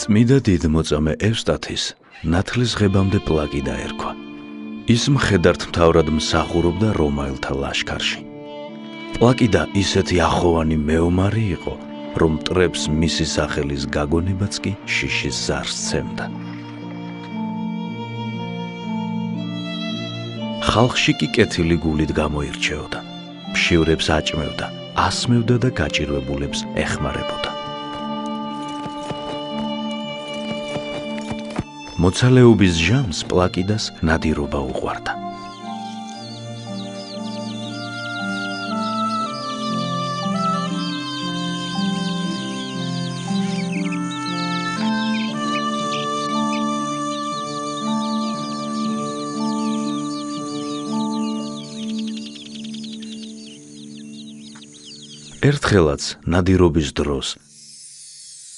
წმიდა დიდმოწამე ევსტათის ნათლის ღებამდე პლაკიდა ერქვა. ის მხედართმთავრად მსახურობდა რომაელთა ლაშქარში. პლაკიდა ისეთი ახოვანი მეომარი იყო, რომ მტრებს მისი სახელის გაგონებაც კი შიშის ზარს სცემდა. ხალხში კი კეთილი გულით გამოირჩეოდა, მშივრებს აჭმევდა, ასმევდა და გაჭირვებულებს ეხმარებოდა. მოცალეობის ჟამს პლაკიდას ნადირობა უყვარდა. ერთხელაც ნადირობის დროს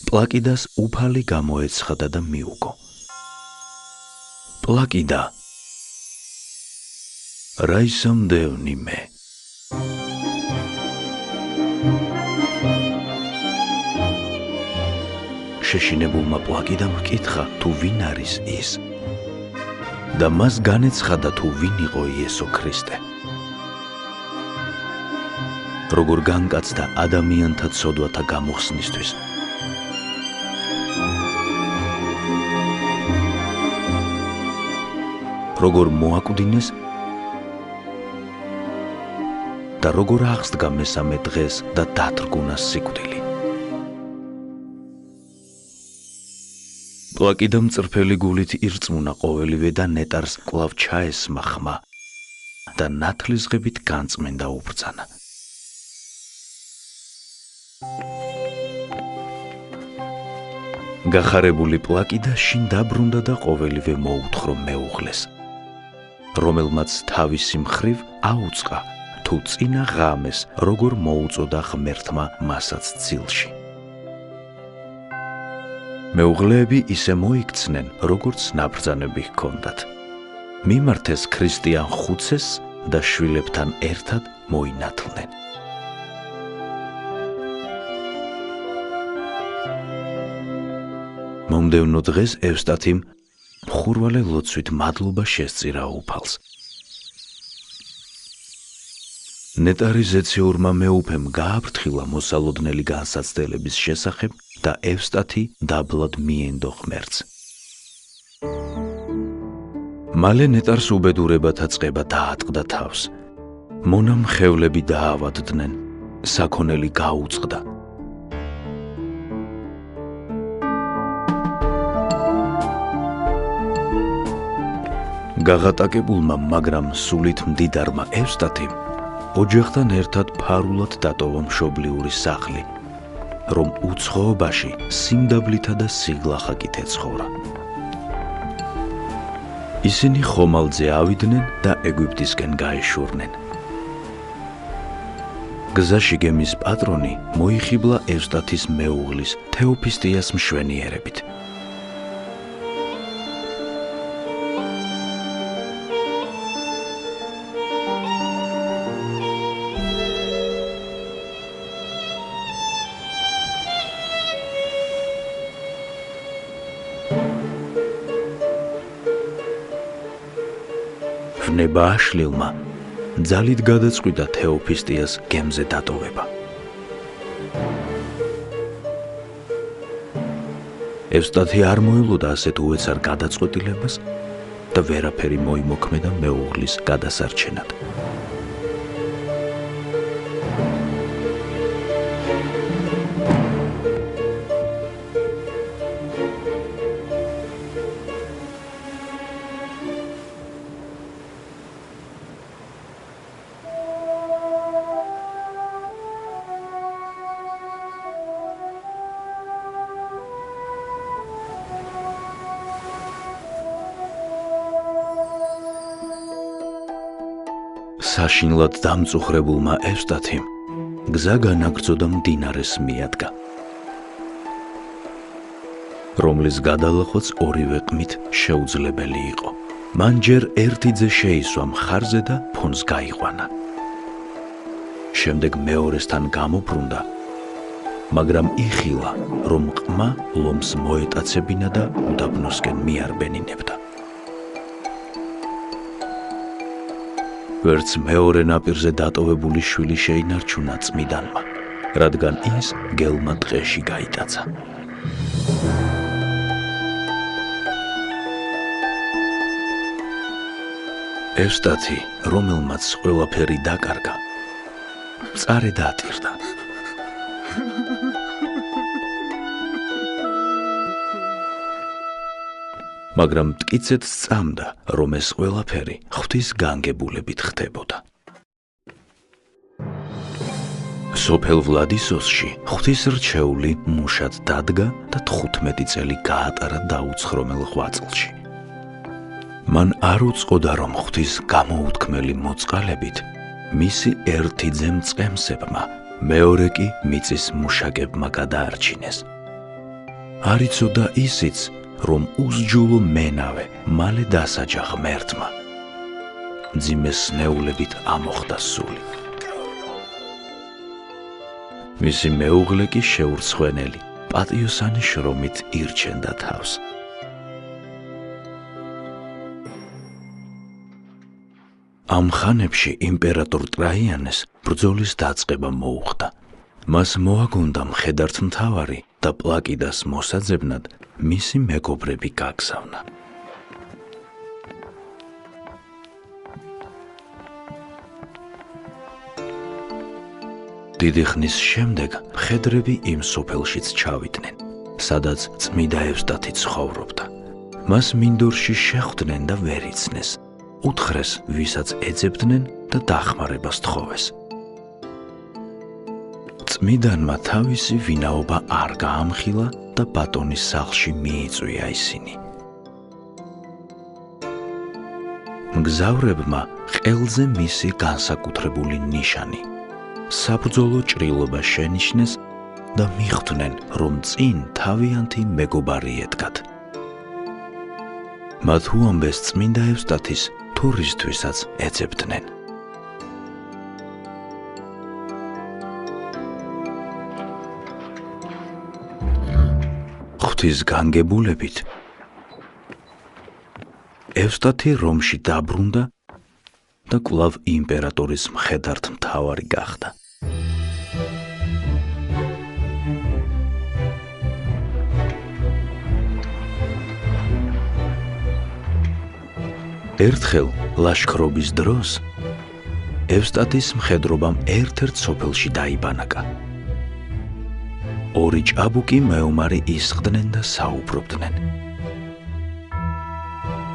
პლაკიდას უფალი გამოეცხადა და მიუგო. პლაკიდა, რა ისამდევნი მე? შეშინებულმა პლაკიდამ ჰკითხა, თუ ვინ არის ის და მას განეცხადა, თუ ვინ იყო იესო ქრისტე. როგორ განკაცდა ადამიანთა ცოდვათა გამოხსნისთვის. როგორ მოაკვდინეს და როგორ აღსდგა მესამე დღეს და დათრგუნა სიკვდილი. პლაკიდა მწრფელი გულით ირწმუნა ყოველივე და ნეტარს კვლავ ჩაესმა ხმა და ნათლის ღებით განწმენდა უბრძანა. გახარებული პლაკიდა შინ დაბრუნდა და ყოველივე მოუთხრო მეუღლეს, რომელმაც თავისი მხრივ აუწყა, თუ წინა ღამეს როგორ მოუწოდა ღმერთმა მასაც ცილში. მეუღლეები ისე მოიქცნენ, როგორც ნაბრძანები ჰქონდათ. მიმართეს ქრისტიან ხუცესს და შვილებთან ერთად მოინათლნენ. მომდევნო დღეს ევსტათიმ მხურვალე ლოცვით მადლობა შესწირა უფალს. ნეტარი ზეციურმა მეუფემ გააფრთხილა მოსალოდნელი განსაცდელების შესახებ და ევსტათი დაბლად მიენდო ღმერთს. მალე ნეტარს უბედურებათა წყება დაატყდა თავს. მონამ ხევლები დაავადდნენ, საქონელი გაუწყდა. გაღატაკებულმა, მაგრამ სულით მდიდარმა ევსტათიმ ოჯახთან ერთად ფარულად დატოვა მშობლიური სახლი, რომ უცხოობაში სიმდაბლითა და სიგლახაკით ეცხოვრა. ისინი ხომალდზე ავიდნენ და ეგვიპტისკენ გაეშურნენ. გზაში გემის პატრონი მოიხიბლა ევსტათის მეუღლის თეოფისტიას მშვენიერებით. ნება აშლილმა ძალით გადაწყვიტა თეოფისტიას გემზე დატოვება. ევსტათი არ მოელოდა ასეთ უეცარ გადაწყვეტილებას და ვერაფერი მოიმოქმედა მეუღლის გადასარჩენად. საშინლად დამწუხრებულმა ევსტათიმ გზა განაგრძო მდინარეს მიადგა, რომლის გადალახვაც ორივე ყმით შეუძლებელი იყო. მან ჯერ ერთი ძე შეისვა მხარზე და ფონს გაიყვანა. შემდეგ მეორესთან გამობრუნდა, მაგრამ იხილა, რომ ყმა ლომს მოეტაცებინა და უდაბნოსკენ მიარბენინებდა. ვერც მეორე ნაპირზე დატოვებული შვილი შეინარჩუნა წმიდანმა, რადგან ის გელმა ტყეში გაიტაცა. ევსტათი, რომელმაც ყველაფერი დაკარგა, მწარე დაატირდა. მაგრამ მტკიცედ სწამდა, რომ ეს ყველაფერი ღვთის განგებულებით ხდებოდა. სოფელ ვლადისოსში ღვთის რჩეული მუშად დადგა და 15 წელი გაატარა დაუცხრომელ ღვაწლში. მან არ უწყოდა, რომ ღვთის გამოუთქმელი მოწყალებით მისი ერთი ძე მწყემსებმა, მეორე კი მიწის მუშაკებმა გადაარჩინეს. არ იცოდა ისიც, რომ უსჯულო მენავე მალე დასაჯა ღმერთმა. მძიმე სნეულებით ამოხდა სული. მისი მეუღლე კი შეურცხვენელი, პატიოსანი შრომით ირჩენდა თავს. ამ ხანებში იმპერატორ ტრაიანეს ბრძოლის დაწყება მოუხდა. მას მოაგონდა მხედართმთავარი და პლაკიდას მოსაძებნად მისი მეგობრები გაგზავნა. დიდი ხნის შემდეგ მხედრები იმ სოფელშიც ჩავიდნენ, სადაც წმიდა ევსტათი ცხოვრობდა. მას მინდორში შეხვდნენ და ვერ იცნეს. უთხრეს, ვისაც ეძებდნენ და დახმარებას თხოვეს. წმიდანმა თავისი ვინაობა არ გაამხილა და ბატონის სახლში მიიწვია ისინი. მგზავრებმა ყელზე მისი განსაკუთრებული ნიშანი, საბრძოლო ჭრილობა შენიშნეს და მიხვდნენ, რომ წინ თავიანთი მეგობარი ედგათ. მათ უამბეს წმინდა ევსტათის თურისთვისაც ეძებდნენ. ღვთის განგებულებით ევსტათი რომში დაბრუნდა და კვლავ იმპერატორის მხედართმთავარი გახდა. ერთხელ ლაშქრობის დროს ევსტათის მხედრობამ ერთ-ერთ სოფელში დაიბანაკა. ორი ჭაბუკი მეომარი ისხდნენ და საუბრობდნენ.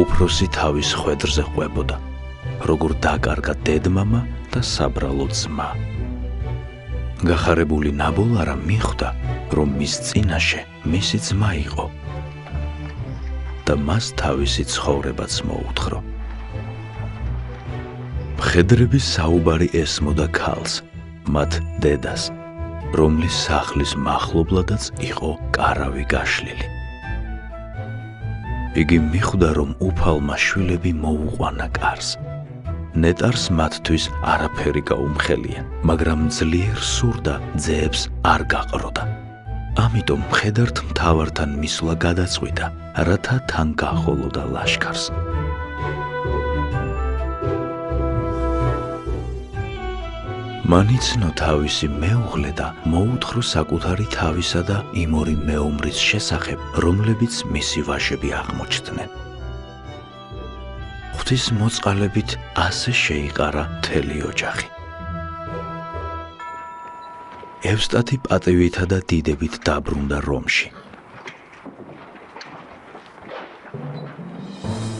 უფროსი თავის ხვედრზე ყვებოდა, როგორ დაკარგა დედმამა და საბრალო ძმა. გახარებული ნაბოლარა მიხვდა, რომ მის წინაშე მისი ძმა იყო და მას თავისი ცხოვრებაც მოუთხრა. მხედრების საუბარი ესმოდა ქალს, მათ დედას, რომლის სახლის მახლობლადაც იყო კარავი გაშლილი. იგი მიხვდა, რომ უფალმა შვილები მოუყვანა კარს. ნეტარს მათთვის არაფერი გაუმხელია, მაგრამ ძლიერ სურდა ძეებს არ გაყროდა. ამიტომ მხედართმთავართან მისვლა გადაწყვიტა, რათა თან გაჰყოლოდა ლაშქარს. მან იცნო თავისი მეუღლე და მოუთხრა საკუთარი თავისა და იმ ორი მეომრის შესახებ, რომლებიც მისი ვაჟები აღმოჩნდნენ. ღვთის მოწყალებით ასე შეიყარა მთელი ოჯახი. ევსტათი პატივითა და დიდებით დაბრუნდა რომში.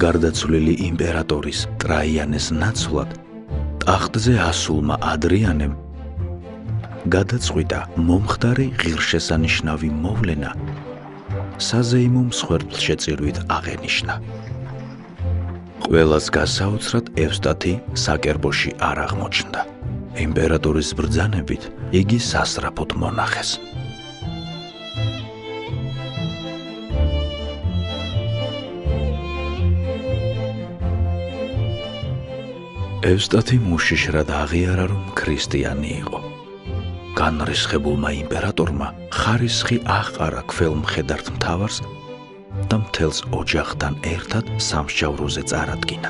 გარდაცვლილი იმპერატორის ტრაიანეს ნაცვლად ტახტზე ასულმა ადრიანემ გადაწყვიტა მომხდარი ღირსშესანიშნავი მოვლენა საზეიმო მსხვერპლშეწირვით აღენიშნა. ყველას გასაოცრად ევსტათი საკერბოში არ აღმოჩნდა. იმპერატორის ბრძანებით იგი სასწრაფოდ მონახეს. ევსტათი მუშიშრად აღიარა, რომ ქრისტიანი იყო. განრისხებულმა იმპერატორმა ხარისხი აყარა ქველმხედართ მთავარს და მთელს ოჯახთან ერთად სამსჯავროზე წარადგინა.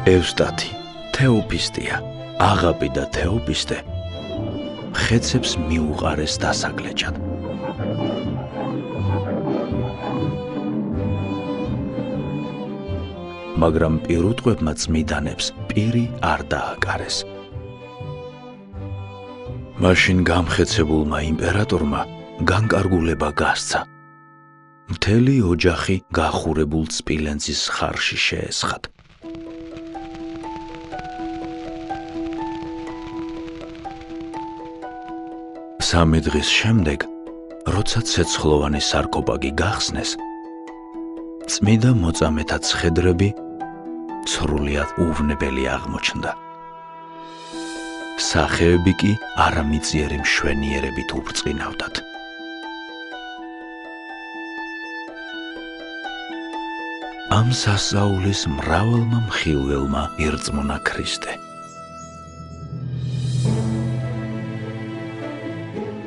ევსტათი, თეოფისტია, აღაპი და თეოფისტე ხეცებს მიუყარეს დასაგლეჯად. მაგრამ პირუტყვებმა წმიდანებს პირი არ დააკარეს. მაშინ გამხეცებულმა იმპერატორმა განკარგულება გასცა. მთელი ოჯახი გახურებულ სპილენძის ხარში შეესხათ. სამი დღის შემდეგ, როცა ცეცხლოვანი სარკოფაგი გახსნეს, წმიდა მოწამეთა ცხედრები სრულიად უვნებელი აღმოჩნდა. სახეები კი არამიწიერი მშვენიერებით უბწყინავდათ. ამ სასწაულის მრავალმა მხილველმა ირწმუნა ქრისტე.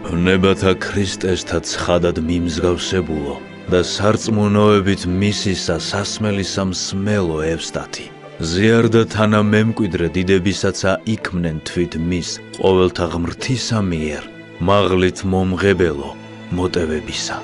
ნებათა ქრისტესთა ცხადად მიმსგავსებულო და სარწმუნოებით მისისა სასმელისა მსმელო ევსტათი, ზიარდა თანა მემკვიდრე დიდებისაცა იქმნენ თვით მის ყოველთა ღმრთისა მიერ მაღლით მომღებელო მოტევებისა.